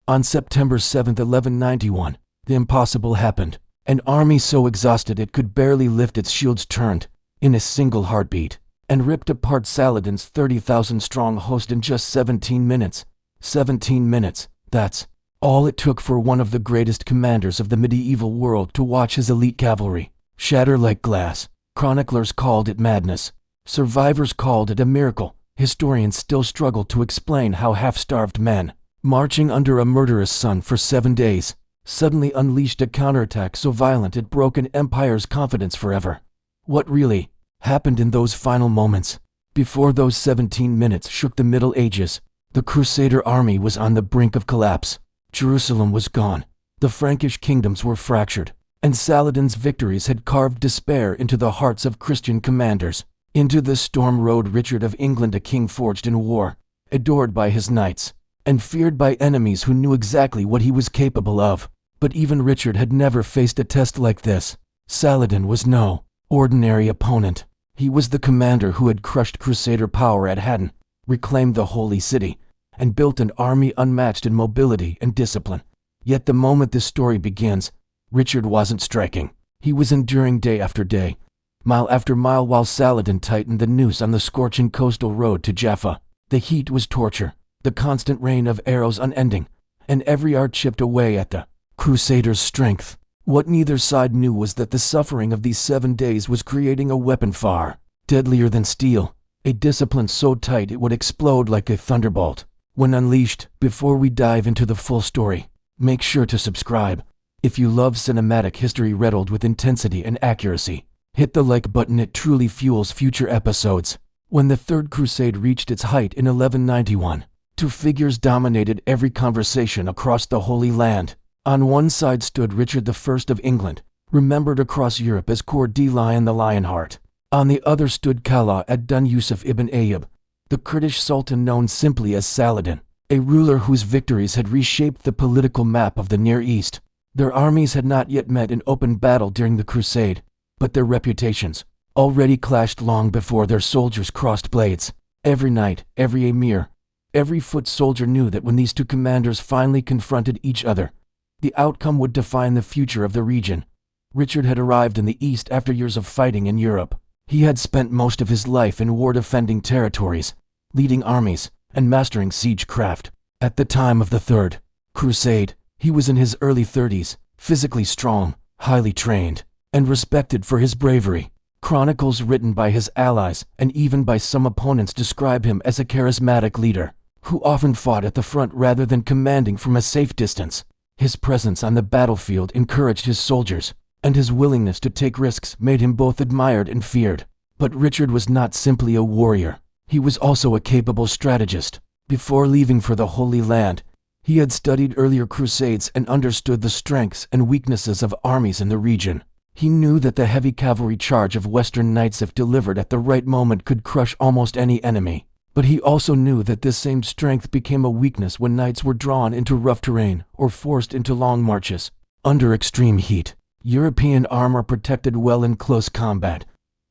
On September 7, 1191, the impossible happened. An army so exhausted it could barely lift its shields turned, in a single heartbeat, and ripped apart Saladin's 30,000-strong host in just 17 minutes. 17 minutes, that's all it took for one of the greatest commanders of the medieval world to watch his elite cavalry shatter like glass. Chroniclers called it madness. Survivors called it a miracle. Historians still struggle to explain how half-starved men, marching under a murderous sun for 7 days, suddenly unleashed a counterattack so violent it broke an empire's confidence forever. What really happened in those final moments? Before those 17 minutes shook the Middle Ages, the Crusader army was on the brink of collapse. Jerusalem was gone, the Frankish kingdoms were fractured, and Saladin's victories had carved despair into the hearts of Christian commanders. Into the storm rode Richard of England, a king forged in war, adored by his knights, and feared by enemies who knew exactly what he was capable of. But even Richard had never faced a test like this. Saladin was no ordinary opponent. He was the commander who had crushed Crusader power at Haddon, reclaimed the Holy City, and built an army unmatched in mobility and discipline. Yet the moment this story begins, Richard wasn't striking. He was enduring day after day, mile after mile, while Saladin tightened the noose on the scorching coastal road to Jaffa. The heat was torture, the constant rain of arrows unending, and every art chipped away at the Crusaders' strength. What neither side knew was that the suffering of these 7 days was creating a weapon far deadlier than steel, a discipline so tight it would explode like a thunderbolt when unleashed. Before we dive into the full story, make sure to subscribe. If you love cinematic history riddled with intensity and accuracy, hit the like button. It truly fuels future episodes. When the Third Crusade reached its height in 1191, two figures dominated every conversation across the Holy Land. On one side stood Richard I of England, remembered across Europe as Coeur de Lion the Lionheart. On the other stood Khalid ad-Din Yusuf ibn Ayyub, the Kurdish sultan known simply as Saladin, a ruler whose victories had reshaped the political map of the Near East. Their armies had not yet met in open battle during the Crusade, but their reputations already clashed long before their soldiers crossed blades. Every knight, every emir, every foot soldier knew that when these two commanders finally confronted each other, the outcome would define the future of the region. Richard had arrived in the East after years of fighting in Europe. He had spent most of his life in war-defending territories, leading armies, and mastering siegecraft. At the time of the Third Crusade, he was in his early 30s, physically strong, highly trained, and respected for his bravery. Chronicles written by his allies and even by some opponents describe him as a charismatic leader, who often fought at the front rather than commanding from a safe distance. His presence on the battlefield encouraged his soldiers, and his willingness to take risks made him both admired and feared. But Richard was not simply a warrior. He was also a capable strategist. Before leaving for the Holy Land, he had studied earlier crusades and understood the strengths and weaknesses of armies in the region. He knew that the heavy cavalry charge of Western knights, if delivered at the right moment, could crush almost any enemy. But he also knew that this same strength became a weakness when knights were drawn into rough terrain or forced into long marches. Under extreme heat, European armor protected well in close combat,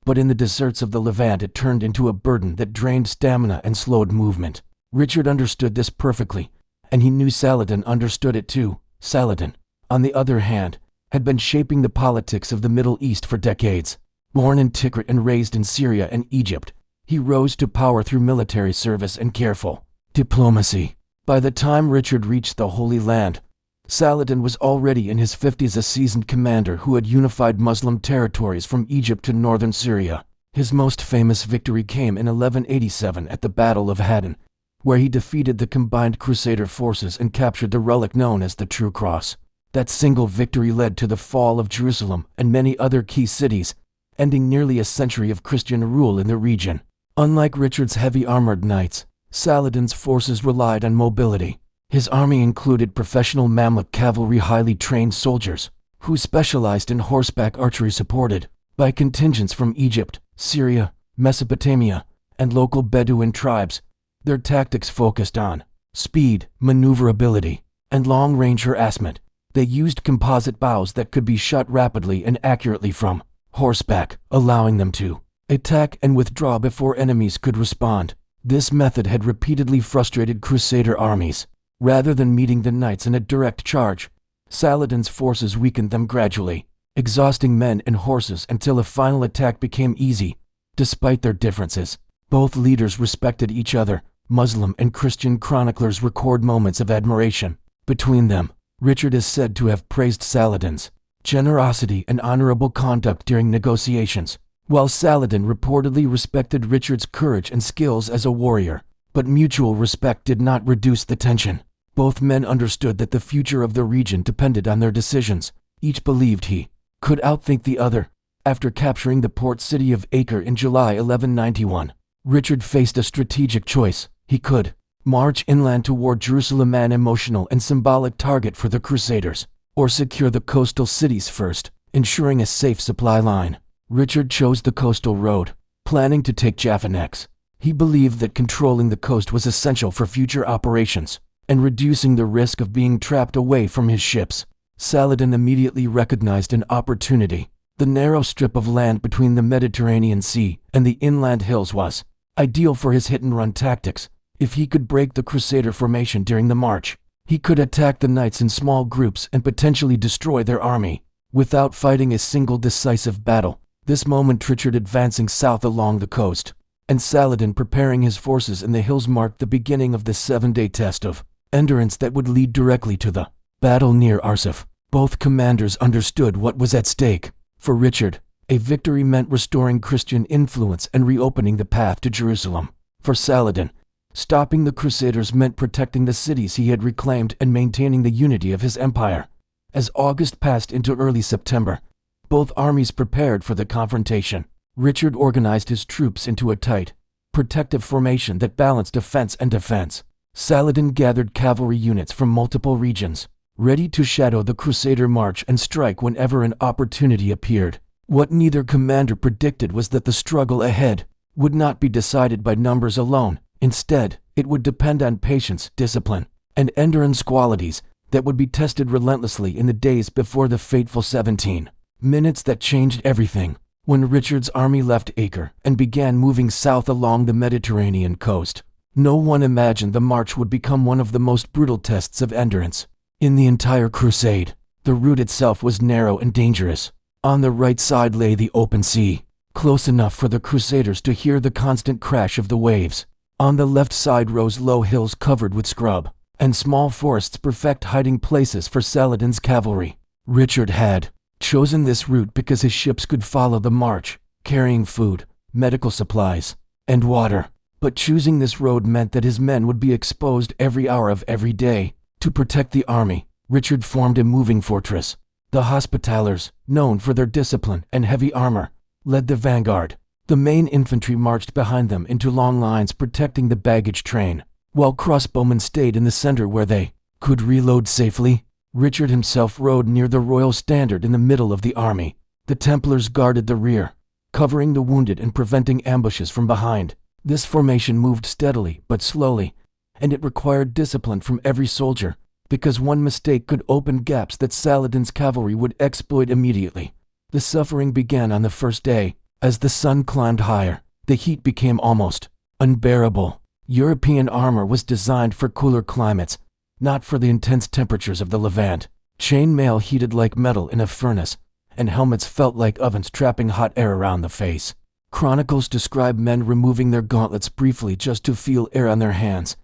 but in the deserts of the Levant it turned into a burden that drained stamina and slowed movement. Richard understood this perfectly, and he knew Saladin understood it too. Saladin, on the other hand, had been shaping the politics of the Middle East for decades. Born in Tikrit and raised in Syria and Egypt, he rose to power through military service and careful diplomacy. By the time Richard reached the Holy Land, Saladin was already in his 50s, a seasoned commander who had unified Muslim territories from Egypt to northern Syria. His most famous victory came in 1187 at the Battle of Haddon, where he defeated the combined Crusader forces and captured the relic known as the True Cross. That single victory led to the fall of Jerusalem and many other key cities, ending nearly a century of Christian rule in the region. Unlike Richard's heavy armored knights, Saladin's forces relied on mobility. His army included professional Mamluk cavalry, highly trained soldiers, who specialized in horseback archery, supported by contingents from Egypt, Syria, Mesopotamia, and local Bedouin tribes. Their tactics focused on speed, maneuverability, and long-range harassment. They used composite bows that could be shot rapidly and accurately from horseback, allowing them to attack and withdraw before enemies could respond. This method had repeatedly frustrated Crusader armies, Rather than meeting the knights in a direct charge, Saladin's forces weakened them gradually, exhausting men and horses until a final attack became easy. Despite their differences, both leaders respected each other. Muslim and Christian chroniclers record moments of admiration between them. Richard is said to have praised Saladin's generosity and honorable conduct during negotiations, while Saladin reportedly respected Richard's courage and skills as a warrior. But mutual respect did not reduce the tension. Both men understood that the future of the region depended on their decisions. Each believed he could outthink the other. After capturing the port city of Acre in July 1191, Richard faced a strategic choice. He could march inland toward Jerusalem, an emotional and symbolic target for the Crusaders, or secure the coastal cities first, ensuring a safe supply line. Richard chose the coastal road, planning to take Jaffa next. He believed that controlling the coast was essential for future operations and reducing the risk of being trapped away from his ships. Saladin immediately recognized an opportunity. The narrow strip of land between the Mediterranean Sea and the inland hills was ideal for his hit-and-run tactics. If he could break the Crusader formation during the march, he could attack the knights in small groups and potentially destroy their army without fighting a single decisive battle. This moment, Richard advancing south along the coast and Saladin preparing his forces in the hills, marked the beginning of the 7-day test of endurance that would lead directly to the battle near Arsuf. Both commanders understood what was at stake. For Richard, a victory meant restoring Christian influence and reopening the path to Jerusalem. For Saladin, stopping the Crusaders meant protecting the cities he had reclaimed and maintaining the unity of his empire. As August passed into early September, both armies prepared for the confrontation. Richard organized his troops into a tight, protective formation that balanced offense and defense. Saladin gathered cavalry units from multiple regions, ready to shadow the Crusader march and strike whenever an opportunity appeared. What neither commander predicted was that the struggle ahead would not be decided by numbers alone. Instead, it would depend on patience, discipline, and endurance, qualities that would be tested relentlessly in the days before the fateful 17 minutes that changed everything. When Richard's army left Acre and began moving south along the Mediterranean coast, no one imagined the march would become one of the most brutal tests of endurance in the entire crusade. The route itself was narrow and dangerous. On the right side lay the open sea, close enough for the Crusaders to hear the constant crash of the waves. On the left side rose low hills covered with scrub and small forests, perfect hiding places for Saladin's cavalry. Richard had chosen this route because his ships could follow the march, carrying food, medical supplies, and water. But choosing this road meant that his men would be exposed every hour of every day. To protect the army, Richard formed a moving fortress. The Hospitallers, known for their discipline and heavy armor, led the vanguard. The main infantry marched behind them into long lines protecting the baggage train, while crossbowmen stayed in the center where they could reload safely. Richard himself rode near the royal standard in the middle of the army. The Templars guarded the rear, covering the wounded and preventing ambushes from behind. This formation moved steadily but slowly, and it required discipline from every soldier, because one mistake could open gaps that Saladin's cavalry would exploit immediately. The suffering began on the first day. As the sun climbed higher, the heat became almost unbearable. European armor was designed for cooler climates, not for the intense temperatures of the Levant. Chainmail heated like metal in a furnace, and helmets felt like ovens trapping hot air around the face. Chronicles describe men removing their gauntlets briefly just to feel air on their hands,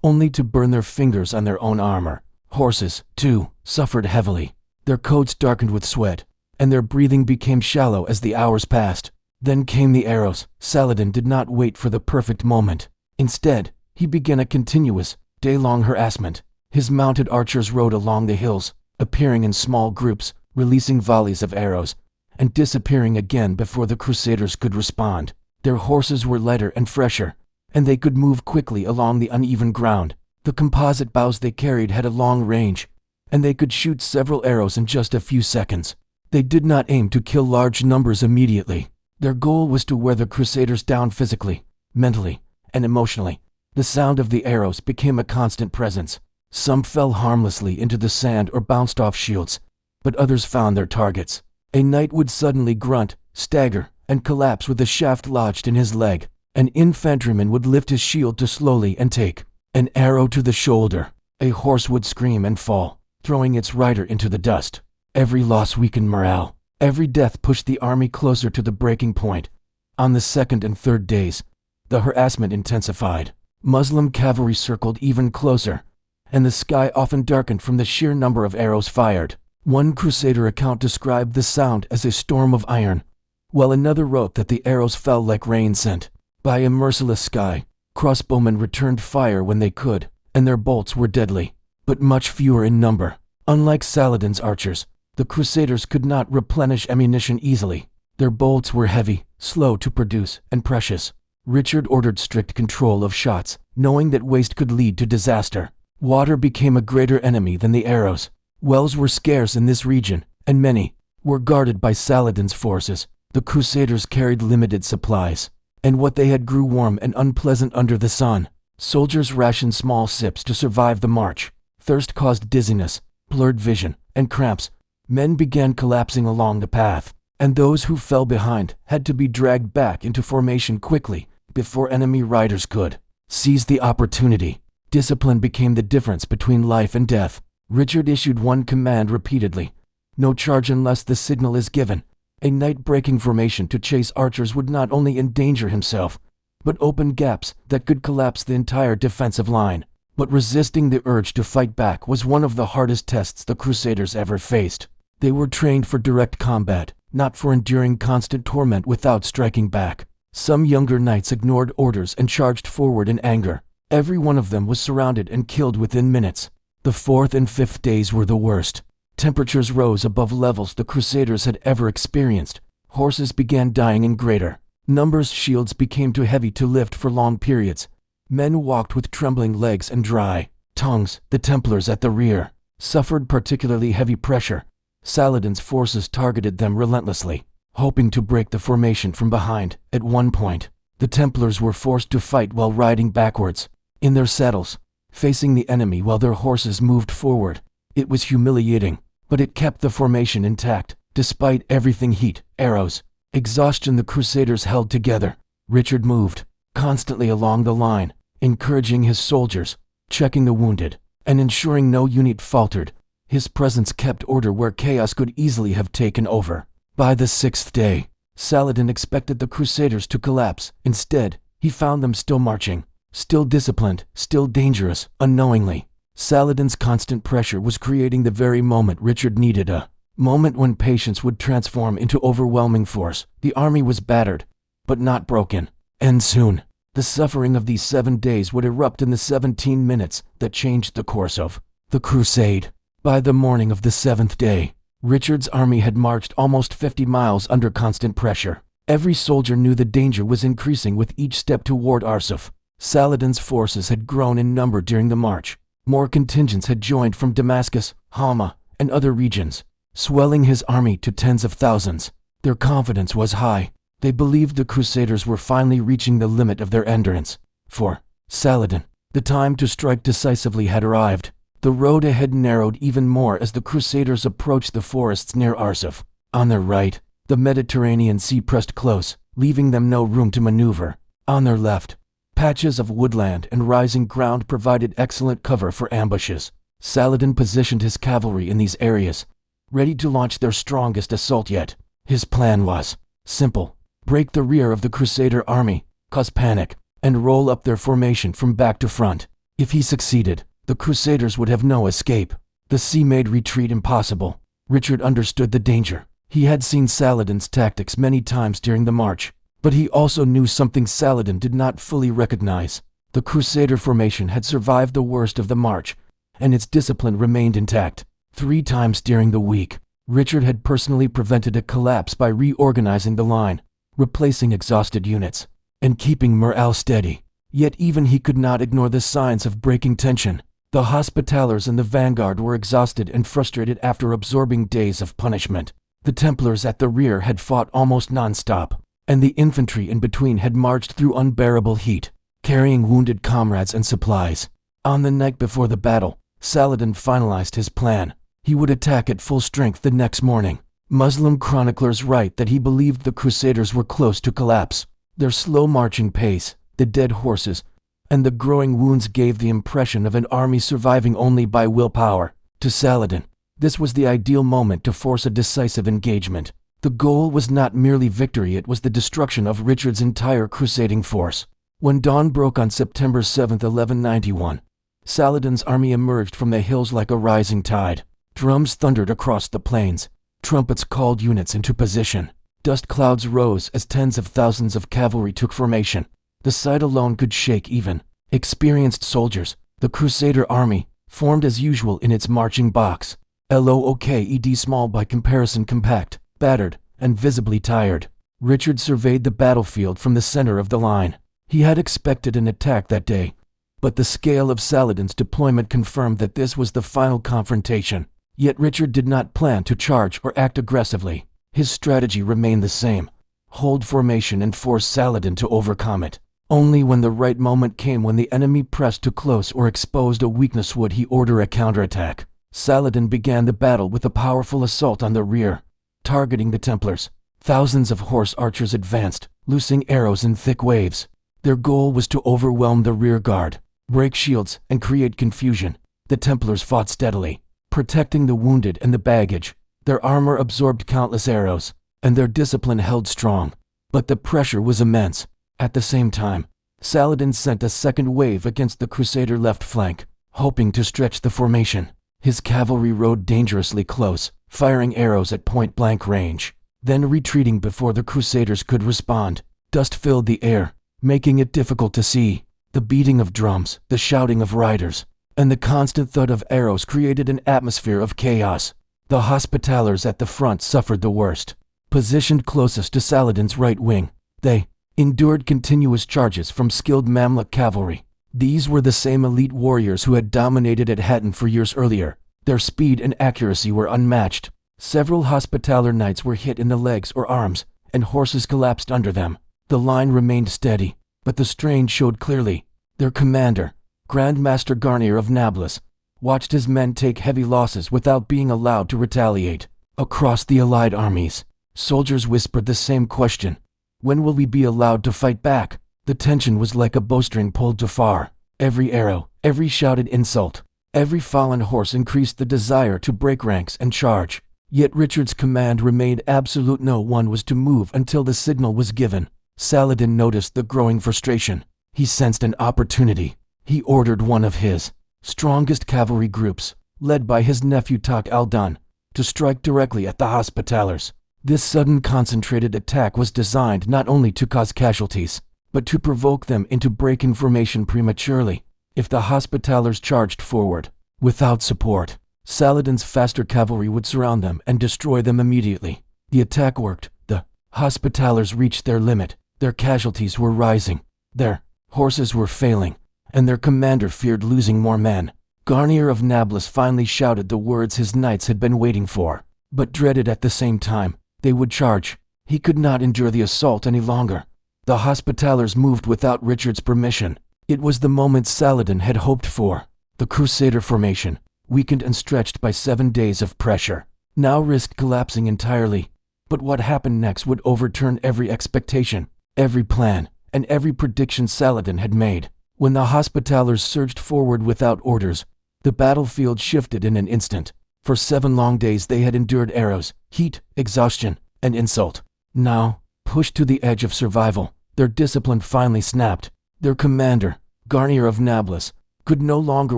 only to burn their fingers on their own armor. Horses, too, suffered heavily. Their coats darkened with sweat, and their breathing became shallow as the hours passed. Then came the arrows. Saladin did not wait for the perfect moment. Instead, he began a continuous, day-long harassment. His mounted archers rode along the hills, appearing in small groups, releasing volleys of arrows, and disappearing again before the Crusaders could respond. Their horses were lighter and fresher, and they could move quickly along the uneven ground. The composite bows they carried had a long range, and they could shoot several arrows in just a few seconds. They did not aim to kill large numbers immediately. Their goal was to wear the Crusaders down physically, mentally, and emotionally. The sound of the arrows became a constant presence. Some fell harmlessly into the sand or bounced off shields, but others found their targets. A knight would suddenly grunt, stagger, and collapse with a shaft lodged in his leg. An infantryman would lift his shield to slowly and take an arrow to the shoulder. A horse would scream and fall, throwing its rider into the dust. Every loss weakened morale. Every death pushed the army closer to the breaking point. On the second and third days, the harassment intensified. Muslim cavalry circled even closer, and the sky often darkened from the sheer number of arrows fired. One Crusader account described the sound as a storm of iron, while another wrote that the arrows fell like rain sent by a merciless sky. Crossbowmen returned fire when they could, and their bolts were deadly, but much fewer in number. Unlike Saladin's archers, the Crusaders could not replenish ammunition easily. Their bolts were heavy, slow to produce, and precious. Richard ordered strict control of shots, knowing that waste could lead to disaster. Water became a greater enemy than the arrows. Wells were scarce in this region, and many were guarded by Saladin's forces. The Crusaders carried limited supplies, and what they had grew warm and unpleasant under the sun. Soldiers rationed small sips to survive the march. Thirst caused dizziness, blurred vision, and cramps. Men began collapsing along the path, and those who fell behind had to be dragged back into formation quickly before enemy riders could seize the opportunity. Discipline became the difference between life and death. Richard issued one command repeatedly: no charge unless the signal is given. A night-breaking formation to chase archers would not only endanger himself, but open gaps that could collapse the entire defensive line. But resisting the urge to fight back was one of the hardest tests the Crusaders ever faced. They were trained for direct combat, not for enduring constant torment without striking back. Some younger knights ignored orders and charged forward in anger. Every one of them was surrounded and killed within minutes. The fourth and fifth days were the worst. Temperatures rose above levels the Crusaders had ever experienced. Horses began dying in greater numbers. Shields became too heavy to lift for long periods. Men walked with trembling legs and dry tongues. The Templars at the rear suffered particularly heavy pressure. Saladin's forces targeted them relentlessly, hoping to break the formation from behind. At one point, the Templars were forced to fight while riding backwards, in their saddles, facing the enemy while their horses moved forward. It was humiliating, but it kept the formation intact, despite everything: heat, arrows, exhaustion. The Crusaders held together. Richard moved constantly along the line, encouraging his soldiers, checking the wounded, and ensuring no unit faltered. His presence kept order where chaos could easily have taken over. By the sixth day, Saladin expected the Crusaders to collapse. Instead, he found them still marching, still disciplined, still dangerous. Unknowingly, Saladin's constant pressure was creating the very moment Richard needed, a moment when patience would transform into overwhelming force. The army was battered, but not broken. And soon, the suffering of these 7 days would erupt in the 17 minutes that changed the course of the crusade. By the morning of the 7th day, Richard's army had marched almost 50 miles under constant pressure. Every soldier knew the danger was increasing with each step toward Arsuf. Saladin's forces had grown in number during the march. More contingents had joined from Damascus, Hama, and other regions, swelling his army to tens of thousands. Their confidence was high. They believed the Crusaders were finally reaching the limit of their endurance. For Saladin, the time to strike decisively had arrived. The road ahead narrowed even more as the Crusaders approached the forests near Arsuf. On their right, the Mediterranean Sea pressed close, leaving them no room to maneuver. On their left, patches of woodland and rising ground provided excellent cover for ambushes. Saladin positioned his cavalry in these areas, ready to launch their strongest assault yet. His plan was simple: break the rear of the Crusader army, cause panic, and roll up their formation from back to front. If he succeeded, the Crusaders would have no escape. The sea made retreat impossible. Richard understood the danger. He had seen Saladin's tactics many times during the march, but he also knew something Saladin did not fully recognize. The Crusader formation had survived the worst of the march, and its discipline remained intact. 3 times during the week, Richard had personally prevented a collapse by reorganizing the line, replacing exhausted units, and keeping morale steady. Yet even he could not ignore the signs of breaking tension. The Hospitallers and the vanguard were exhausted and frustrated after absorbing days of punishment. The Templars at the rear had fought almost non-stop, and the infantry in between had marched through unbearable heat, carrying wounded comrades and supplies. On the night before the battle, Saladin finalized his plan. He would attack at full strength the next morning. Muslim chroniclers write that he believed the Crusaders were close to collapse. Their slow marching pace, the dead horses, and the growing wounds gave the impression of an army surviving only by willpower. To Saladin, this was the ideal moment to force a decisive engagement. The goal was not merely victory, it was the destruction of Richard's entire crusading force. When dawn broke on September 7, 1191, Saladin's army emerged from the hills like a rising tide. Drums thundered across the plains. Trumpets called units into position. Dust clouds rose as tens of thousands of cavalry took formation. The sight alone could shake even experienced soldiers. The Crusader army, formed as usual in its marching box, looked small by comparison, compact, battered, and visibly tired. Richard surveyed the battlefield from the center of the line. He had expected an attack that day, but the scale of Saladin's deployment confirmed that this was the final confrontation. Yet Richard did not plan to charge or act aggressively. His strategy remained the same: hold formation and force Saladin to overcome it. Only when the right moment came, when the enemy pressed too close or exposed a weakness, would he order a counterattack. Saladin began the battle with a powerful assault on the rear, targeting the Templars. Thousands of horse archers advanced, loosing arrows in thick waves. Their goal was to overwhelm the rear guard, break shields, and create confusion. The Templars fought steadily, protecting the wounded and the baggage. Their armor absorbed countless arrows, and their discipline held strong. But the pressure was immense. At the same time, Saladin sent a second wave against the Crusader left flank, hoping to stretch the formation. His cavalry rode dangerously close, firing arrows at point-blank range, then retreating before the Crusaders could respond. Dust filled the air, making it difficult to see. The beating of drums, the shouting of riders, and the constant thud of arrows created an atmosphere of chaos. The Hospitallers at the front suffered the worst. Positioned closest to Saladin's right wing, they endured continuous charges from skilled Mamluk cavalry. These were the same elite warriors who had dominated at Hattin 4 years earlier. Their speed and accuracy were unmatched. Several Hospitaller knights were hit in the legs or arms, and horses collapsed under them. The line remained steady, but the strain showed clearly. Their commander, Grand Master Garnier of Nablus, watched his men take heavy losses without being allowed to retaliate. Across the allied armies, soldiers whispered the same question: when will we be allowed to fight back? The tension was like a bowstring pulled too far. Every arrow, every shouted insult, every fallen horse increased the desire to break ranks and charge. Yet Richard's command remained absolute. No one was to move until the signal was given. Saladin noticed the growing frustration. He sensed an opportunity. He ordered one of his strongest cavalry groups, led by his nephew Tak al-Dun, to strike directly at the Hospitallers. This sudden concentrated attack was designed not only to cause casualties, but to provoke them into breaking formation prematurely. If the Hospitallers charged forward, without support, Saladin's faster cavalry would surround them and destroy them immediately. The attack worked. The Hospitallers reached their limit. Their casualties were rising. Their horses were failing, and their commander feared losing more men. Garnier of Nablus finally shouted the words his knights had been waiting for, but dreaded at the same time. They would charge. He could not endure the assault any longer. The Hospitallers moved without Richard's permission. It was the moment Saladin had hoped for. The Crusader formation, weakened and stretched by 7 days of pressure, now risked collapsing entirely. But what happened next would overturn every expectation, every plan, and every prediction Saladin had made. When the Hospitallers surged forward without orders, the battlefield shifted in an instant. For 7 long days they had endured arrows, heat, exhaustion, and insult. Now, pushed to the edge of survival, their discipline finally snapped. Their commander, Garnier of Nablus, could no longer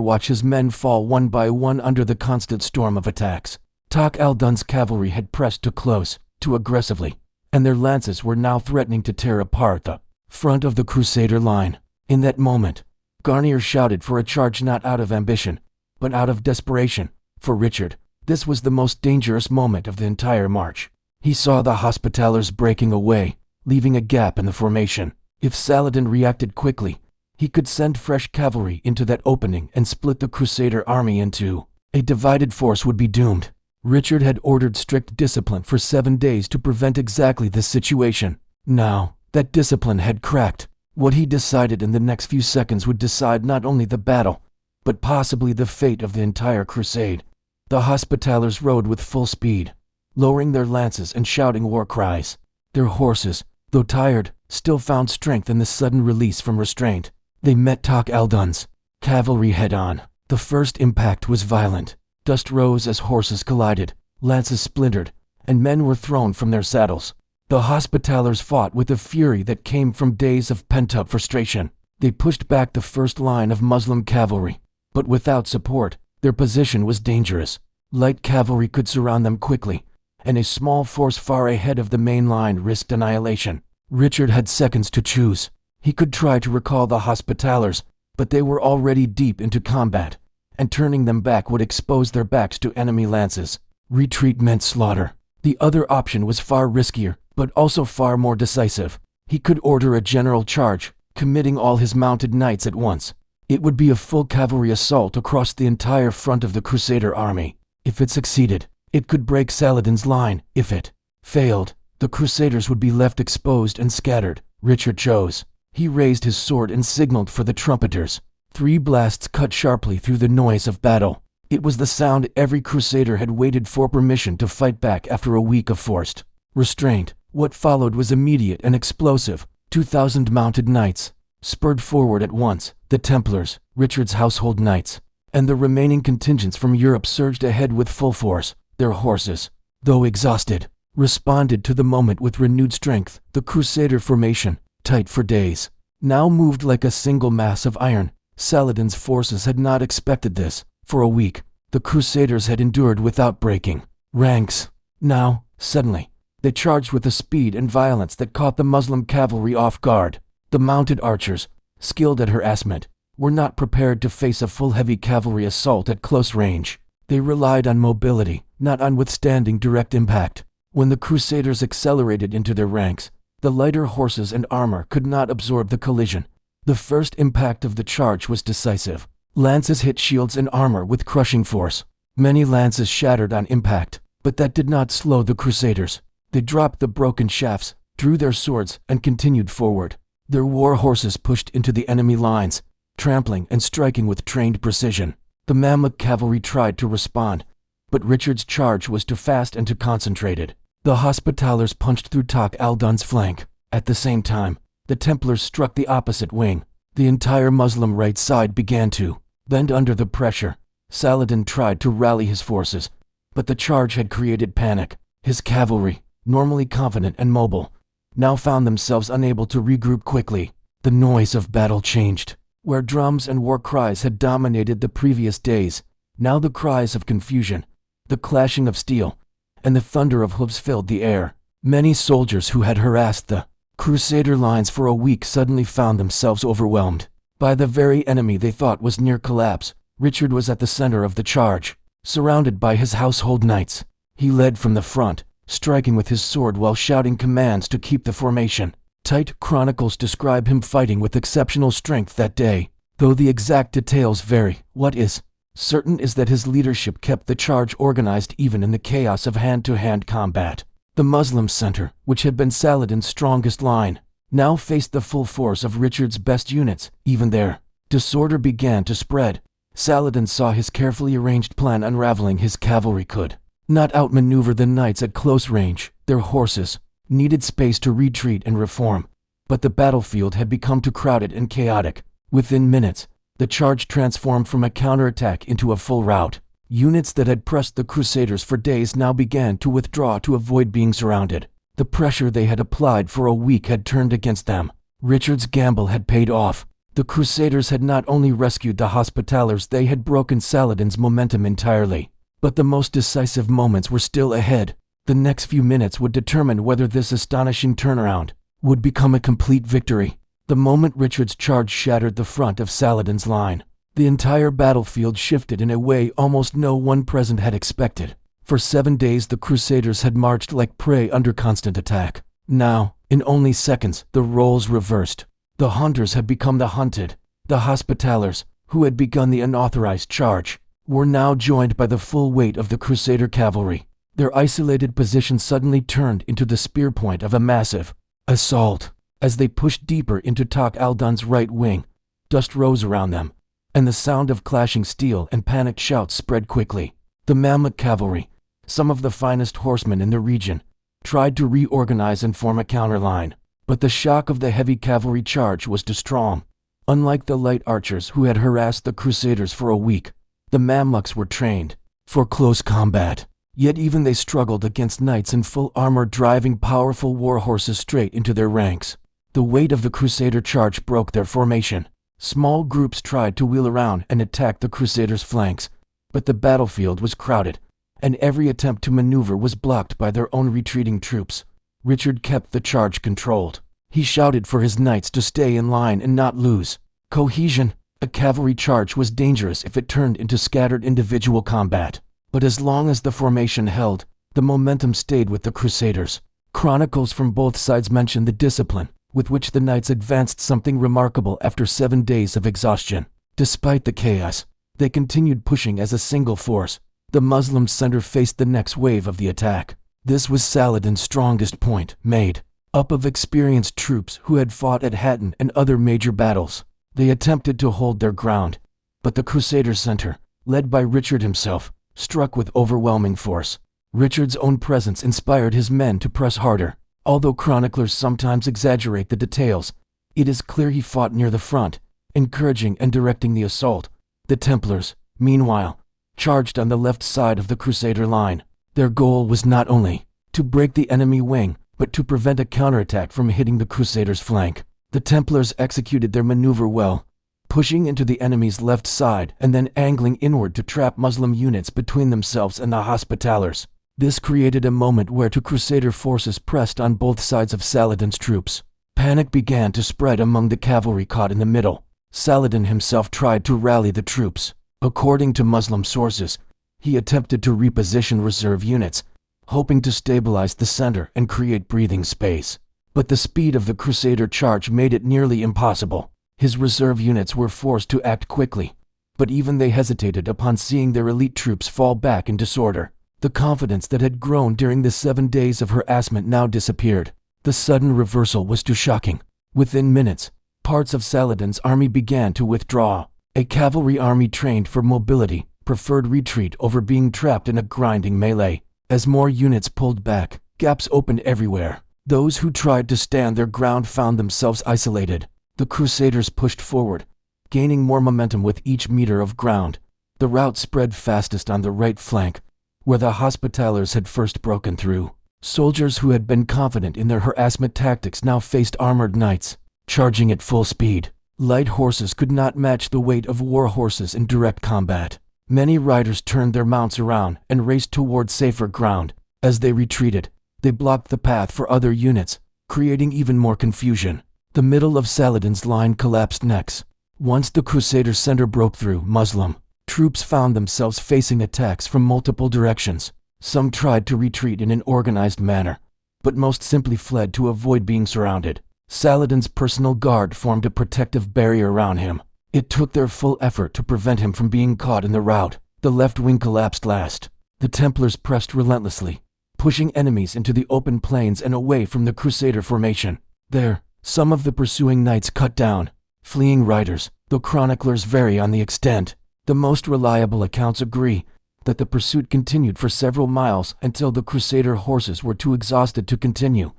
watch his men fall one by one under the constant storm of attacks. Tak al-Dun's cavalry had pressed too close, too aggressively, and their lances were now threatening to tear apart the front of the Crusader line. In that moment, Garnier shouted for a charge, not out of ambition, but out of desperation. For Richard, this was the most dangerous moment of the entire march. He saw the Hospitallers breaking away, leaving a gap in the formation. If Saladin reacted quickly, he could send fresh cavalry into that opening and split the Crusader army in two. A divided force would be doomed. Richard had ordered strict discipline for 7 days to prevent exactly this situation. Now, that discipline had cracked. What he decided in the next few seconds would decide not only the battle, but possibly the fate of the entire crusade. The Hospitallers rode with full speed, lowering their lances and shouting war cries. Their horses, though tired, still found strength in the sudden release from restraint. They met Tak Aldun's cavalry head-on. The first impact was violent. Dust rose as horses collided, lances splintered, and men were thrown from their saddles. The Hospitallers fought with a fury that came from days of pent-up frustration. They pushed back the first line of Muslim cavalry, but without support, their position was dangerous. Light cavalry could surround them quickly, and a small force far ahead of the main line risked annihilation. Richard had seconds to choose. He could try to recall the Hospitallers, but they were already deep into combat, and turning them back would expose their backs to enemy lances. Retreat meant slaughter. The other option was far riskier, but also far more decisive. He could order a general charge, committing all his mounted knights at once. It would be a full cavalry assault across the entire front of the Crusader army. If it succeeded, it could break Saladin's line. If it failed, the Crusaders would be left exposed and scattered. Richard chose. He raised his sword and signaled for the trumpeters. 3 blasts cut sharply through the noise of battle. It was the sound every Crusader had waited for permission to fight back after a week of forced restraint. What followed was immediate and explosive. 2,000 mounted knights spurred forward at once. The Templars, Richard's household knights, and the remaining contingents from Europe surged ahead with full force. Their horses, though exhausted, responded to the moment with renewed strength. The Crusader formation, tight for days, now moved like a single mass of iron. Saladin's forces had not expected this. For a week, the Crusaders had endured without breaking ranks. Now, suddenly, they charged with a speed and violence that caught the Muslim cavalry off guard. The mounted archers, skilled at harassment, were not prepared to face a full heavy cavalry assault at close range. They relied on mobility, not on withstanding direct impact. When the Crusaders accelerated into their ranks, the lighter horses and armor could not absorb the collision. The first impact of the charge was decisive. Lances hit shields and armor with crushing force. Many lances shattered on impact, but that did not slow the Crusaders. They dropped the broken shafts, drew their swords, and continued forward. Their war horses pushed into the enemy lines, trampling and striking with trained precision. The Mamluk cavalry tried to respond, but Richard's charge was too fast and too concentrated. The Hospitallers punched through Tak Aldun's flank. At the same time, the Templars struck the opposite wing. The entire Muslim right side began to bend under the pressure. Saladin tried to rally his forces, but the charge had created panic. His cavalry, normally confident and mobile, now found themselves unable to regroup quickly. The noise of battle changed. Where drums and war cries had dominated the previous days, now the cries of confusion, the clashing of steel, and the thunder of hooves filled the air. Many soldiers who had harassed the Crusader lines for a week suddenly found themselves overwhelmed by the very enemy they thought was near collapse. Richard was at the center of the charge, surrounded by his household knights. He led from the front, striking with his sword while shouting commands to keep the formation tight. Chronicles describe him fighting with exceptional strength that day, though the exact details vary. What is certain is that his leadership kept the charge organized even in the chaos of hand-to-hand combat. The Muslim center, which had been Saladin's strongest line, now faced the full force of Richard's best units. Even there, disorder began to spread. Saladin saw his carefully arranged plan unraveling. His cavalry could not outmaneuver the knights at close range. Their horses needed space to retreat and reform, but the battlefield had become too crowded and chaotic. Within minutes, the charge transformed from a counterattack into a full rout. Units that had pressed the Crusaders for days now began to withdraw to avoid being surrounded. The pressure they had applied for a week had turned against them. Richard's gamble had paid off. The Crusaders had not only rescued the Hospitallers, they had broken Saladin's momentum entirely. But the most decisive moments were still ahead. The next few minutes would determine whether this astonishing turnaround would become a complete victory. The moment Richard's charge shattered the front of Saladin's line, the entire battlefield shifted in a way almost no one present had expected. For 7 days the Crusaders had marched like prey under constant attack. Now, in only seconds, the roles reversed. The hunters had become the hunted. The Hospitallers, who had begun the unauthorized charge, were now joined by the full weight of the Crusader cavalry. Their isolated position suddenly turned into the spear point of a massive assault. As they pushed deeper into Tak Aldun's right wing, dust rose around them, and the sound of clashing steel and panicked shouts spread quickly. The Mamluk cavalry, some of the finest horsemen in the region, tried to reorganize and form a counterline, but the shock of the heavy cavalry charge was too strong. Unlike the light archers who had harassed the Crusaders for a week, the Mamluks were trained for close combat. Yet even they struggled against knights in full armor driving powerful war horses straight into their ranks. The weight of the Crusader charge broke their formation. Small groups tried to wheel around and attack the Crusaders' flanks, but the battlefield was crowded, and every attempt to maneuver was blocked by their own retreating troops. Richard kept the charge controlled. He shouted for his knights to stay in line and not lose cohesion. A cavalry charge was dangerous if it turned into scattered individual combat. But as long as the formation held, the momentum stayed with the Crusaders. Chronicles from both sides mention the discipline with which the knights advanced, something remarkable after 7 days of exhaustion. Despite the chaos, they continued pushing as a single force. The Muslim center faced the next wave of the attack. This was Saladin's strongest point, made up of experienced troops who had fought at Hattin and other major battles. They attempted to hold their ground, but the Crusader center, led by Richard himself, struck with overwhelming force. Richard's own presence inspired his men to press harder. Although chroniclers sometimes exaggerate the details, it is clear he fought near the front, encouraging and directing the assault. The Templars, meanwhile, charged on the left side of the Crusader line. Their goal was not only to break the enemy wing, but to prevent a counterattack from hitting the Crusaders' flank. The Templars executed their maneuver well, pushing into the enemy's left side and then angling inward to trap Muslim units between themselves and the Hospitallers. This created a moment where two Crusader forces pressed on both sides of Saladin's troops. Panic began to spread among the cavalry caught in the middle. Saladin himself tried to rally the troops. According to Muslim sources, he attempted to reposition reserve units, hoping to stabilize the center and create breathing space. But the speed of the Crusader charge made it nearly impossible. His reserve units were forced to act quickly, but even they hesitated upon seeing their elite troops fall back in disorder. The confidence that had grown during the 7 days of harassment now disappeared. The sudden reversal was too shocking. Within minutes, parts of Saladin's army began to withdraw. A cavalry army trained for mobility preferred retreat over being trapped in a grinding melee. As more units pulled back, gaps opened everywhere. Those who tried to stand their ground found themselves isolated. The Crusaders pushed forward, gaining more momentum with each meter of ground. The rout spread fastest on the right flank, where the Hospitallers had first broken through. Soldiers who had been confident in their harassment tactics now faced armored knights, charging at full speed. Light horses could not match the weight of war horses in direct combat. Many riders turned their mounts around and raced toward safer ground. As they retreated, they blocked the path for other units, creating even more confusion. The middle of Saladin's line collapsed next. Once the Crusader center broke through, Muslim troops found themselves facing attacks from multiple directions. Some tried to retreat in an organized manner, but most simply fled to avoid being surrounded. Saladin's personal guard formed a protective barrier around him. It took their full effort to prevent him from being caught in the rout. The left wing collapsed last. The Templars pressed relentlessly, pushing enemies into the open plains and away from the Crusader formation. There, some of the pursuing knights cut down fleeing riders, though chroniclers vary on the extent. The most reliable accounts agree that the pursuit continued for several miles until the Crusader horses were too exhausted to continue.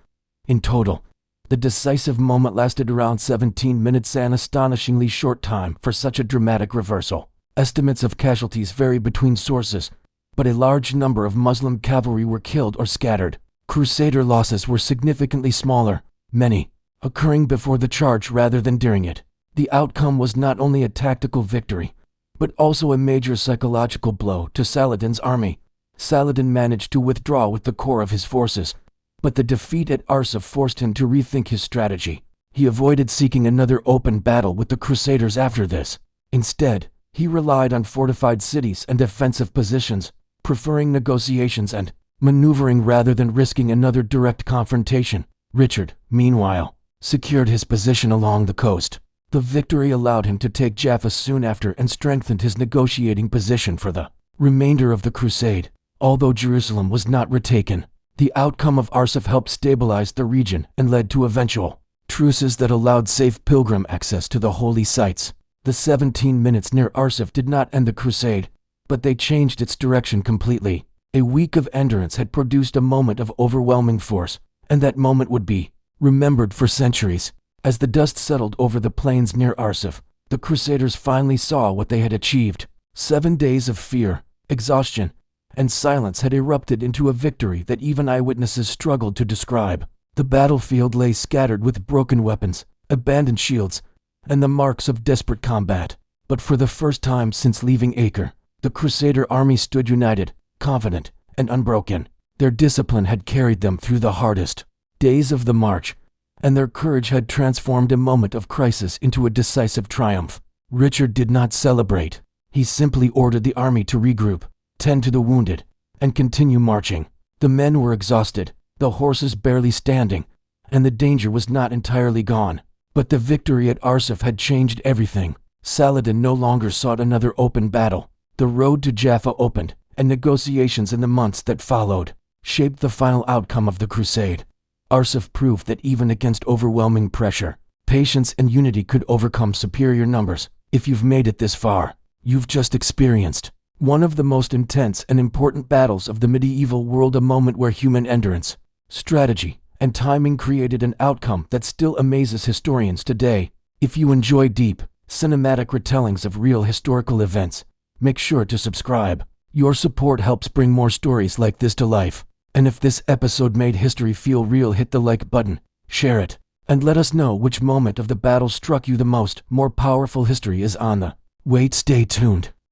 In total, the decisive moment lasted around 17 minutes, an astonishingly short time for such a dramatic reversal. Estimates of casualties vary between sources, but a large number of Muslim cavalry were killed or scattered. Crusader losses were significantly smaller, many occurring before the charge rather than during it. The outcome was not only a tactical victory, but also a major psychological blow to Saladin's army. Saladin managed to withdraw with the core of his forces, but the defeat at Arsuf forced him to rethink his strategy. He avoided seeking another open battle with the Crusaders after this. Instead, he relied on fortified cities and defensive positions, preferring negotiations and maneuvering rather than risking another direct confrontation. Richard, meanwhile, secured his position along the coast. The victory allowed him to take Jaffa soon after and strengthened his negotiating position for the remainder of the crusade. Although Jerusalem was not retaken, the outcome of Arsuf helped stabilize the region and led to eventual truces that allowed safe pilgrim access to the holy sites. The 17 minutes near Arsuf did not end the crusade, but they changed its direction completely. A week of endurance had produced a moment of overwhelming force, and that moment would be remembered for centuries. As the dust settled over the plains near Arsuf, the Crusaders finally saw what they had achieved. 7 days of fear, exhaustion, and silence had erupted into a victory that even eyewitnesses struggled to describe. The battlefield lay scattered with broken weapons, abandoned shields, and the marks of desperate combat. But for the first time since leaving Acre, the Crusader army stood united, confident, and unbroken. Their discipline had carried them through the hardest days of the march, and their courage had transformed a moment of crisis into a decisive triumph. Richard did not celebrate. He simply ordered the army to regroup, tend to the wounded, and continue marching. The men were exhausted, the horses barely standing, and the danger was not entirely gone. But the victory at Arsuf had changed everything. Saladin no longer sought another open battle. The road to Jaffa opened, and negotiations in the months that followed shaped the final outcome of the crusade. Arsuf proved that even against overwhelming pressure, patience and unity could overcome superior numbers. If you've made it this far, you've just experienced one of the most intense and important battles of the medieval world, a moment where human endurance, strategy, and timing created an outcome that still amazes historians today. If you enjoy deep, cinematic retellings of real historical events, make sure to subscribe. Your support helps bring more stories like this to life. And if this episode made history feel real, hit the like button, share it, and let us know which moment of the battle struck you the most. More powerful history is on the way. Stay tuned.